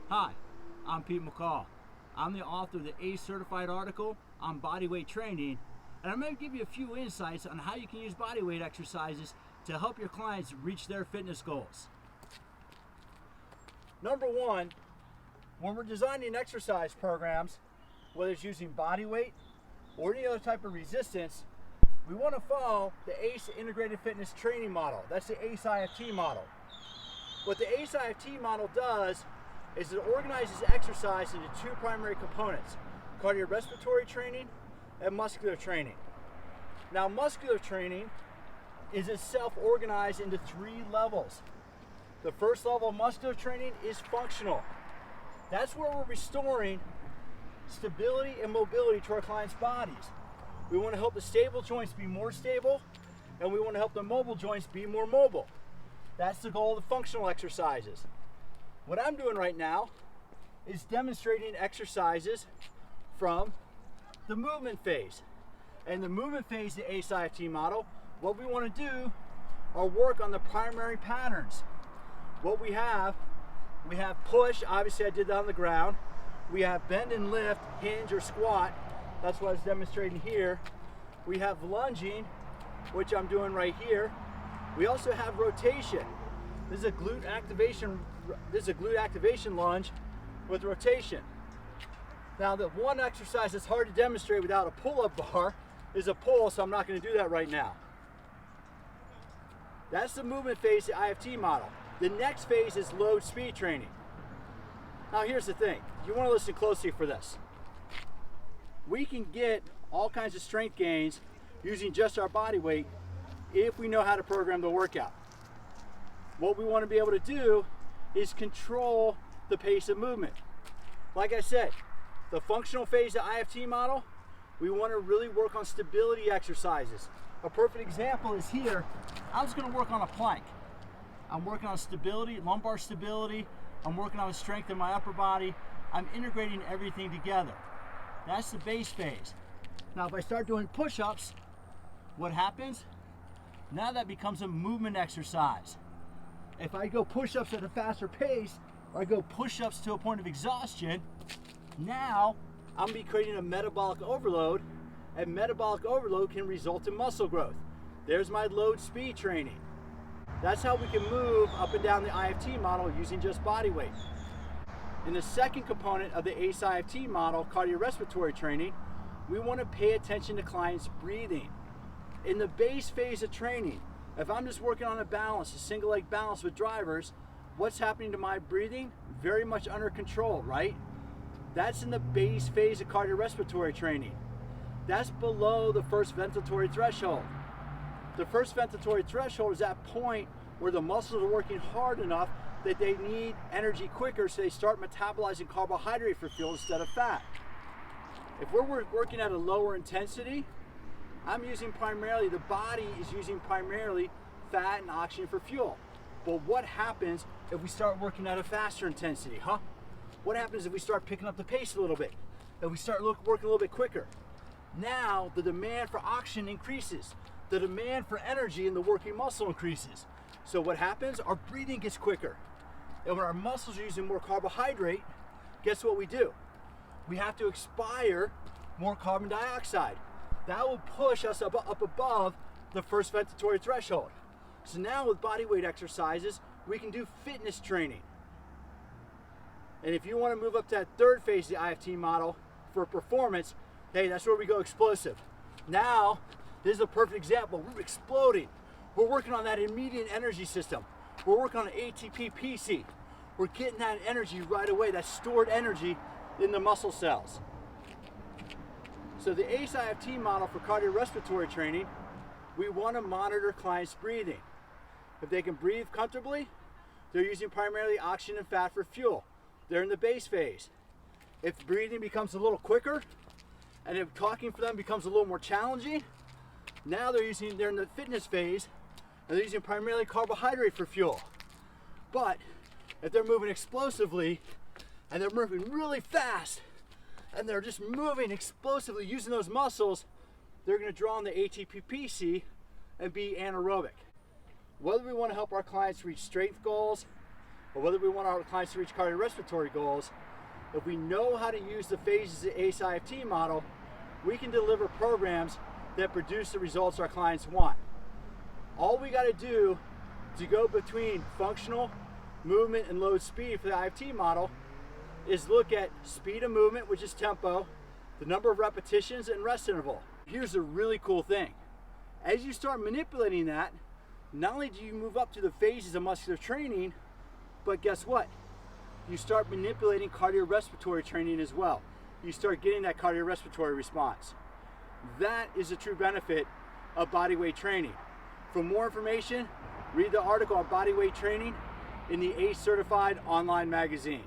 Hi, I'm Pete McCall. I'm the author of the ACE Certified article on bodyweight training, and I'm going to give you a few insights on how you can use bodyweight exercises to help your clients reach their fitness goals. Number one, when we're designing exercise programs, whether it's using bodyweight or any other type of resistance, we want to follow the ACE Integrated Fitness Training Model. That's the ACE IFT model. What the ACE IFT model does is it organizes exercise into two primary components: cardiorespiratory training and muscular training. Now, muscular training is itself organized into three levels. The first level of muscular training is functional. That's where we're restoring stability and mobility to our clients' bodies. We want to help the stable joints be more stable, and we want to help the mobile joints be more mobile. That's the goal of the functional exercises. What I'm doing right now is demonstrating exercises from the movement phase. And the movement phase of the ACE IFT model, what we want to do are work on the primary patterns. What we have push, obviously I did that on the ground. We have bend and lift, hinge or squat. That's what I was demonstrating here. We have lunging, which I'm doing right here. We also have rotation. This is a glute activation lunge with rotation. Now, the one exercise that's hard to demonstrate without a pull-up bar is a pull, so I'm not going to do that right now. That's the movement phase, the IFT model. The next phase is load speed training. Now, here's the thing. You want to listen closely for this. We can get all kinds of strength gains using just our body weight if we know how to program the workout. What we want to be able to do is control the pace of movement. Like I said, the functional phase of the IFT model, we want to really work on stability exercises. A perfect example is here. I'm just going to work on a plank. I'm working on stability, lumbar stability. I'm working on the strength in my upper body. I'm integrating everything together. That's the base phase. Now, if I start doing push-ups, what happens? Now that becomes a movement exercise. If I go push-ups at a faster pace, or I go push-ups to a point of exhaustion, now I'm be creating a metabolic overload, and metabolic overload can result in muscle growth. There's my load speed training. That's how we can move up and down the IFT model using just body weight. In the second component of the ACE IFT model, cardiorespiratory training, we want to pay attention to clients' breathing. In the base phase of training, if I'm just working on a balance, a single leg balance with drivers, what's happening to my breathing? Very much under control, right? That's in the base phase of cardiorespiratory training. That's below the first ventilatory threshold. The first ventilatory threshold is that point where the muscles are working hard enough that they need energy quicker, so they start metabolizing carbohydrate for fuel instead of fat. If we're working at a lower intensity, the body is using primarily fat and oxygen for fuel. But what happens if we start working at a faster intensity, huh? What happens if we start picking up the pace a little bit? If we start working a little bit quicker? Now the demand for oxygen increases. The demand for energy in the working muscle increases. So what happens? Our breathing gets quicker. And when our muscles are using more carbohydrate, guess what we do? We have to expire more carbon dioxide. That will push us up above the first ventilatory threshold. So now with body weight exercises, we can do fitness training. And if you want to move up to that third phase of the IFT model for performance, hey, that's where we go explosive. Now, this is a perfect example. We're exploding. We're working on that immediate energy system. We're working on ATP PC. We're getting that energy right away, that stored energy in the muscle cells. So the ACE IFT model for cardiorespiratory training, we want to monitor clients' breathing. If they can breathe comfortably, they're using primarily oxygen and fat for fuel. They're in the base phase. If breathing becomes a little quicker, and if talking for them becomes a little more challenging, now they're in the fitness phase, and they're using primarily carbohydrate for fuel. But if they're moving explosively, and they're moving really fast, and they're just moving explosively using those muscles, they're going to draw on the ATP-PC and be anaerobic. Whether we want to help our clients reach strength goals, or whether we want our clients to reach cardiorespiratory goals, if we know how to use the phases of the ACE IFT model, we can deliver programs that produce the results our clients want. All we got to do to go between functional, movement, and load speed for the IFT model is look at speed of movement, which is tempo, the number of repetitions, and rest interval. Here's the really cool thing. As you start manipulating that, not only do you move up to the phases of muscular training, but guess what? You start manipulating cardiorespiratory training as well. You start getting that cardiorespiratory response. That is the true benefit of bodyweight training. For more information, read the article on bodyweight training in the ACE Certified online magazine.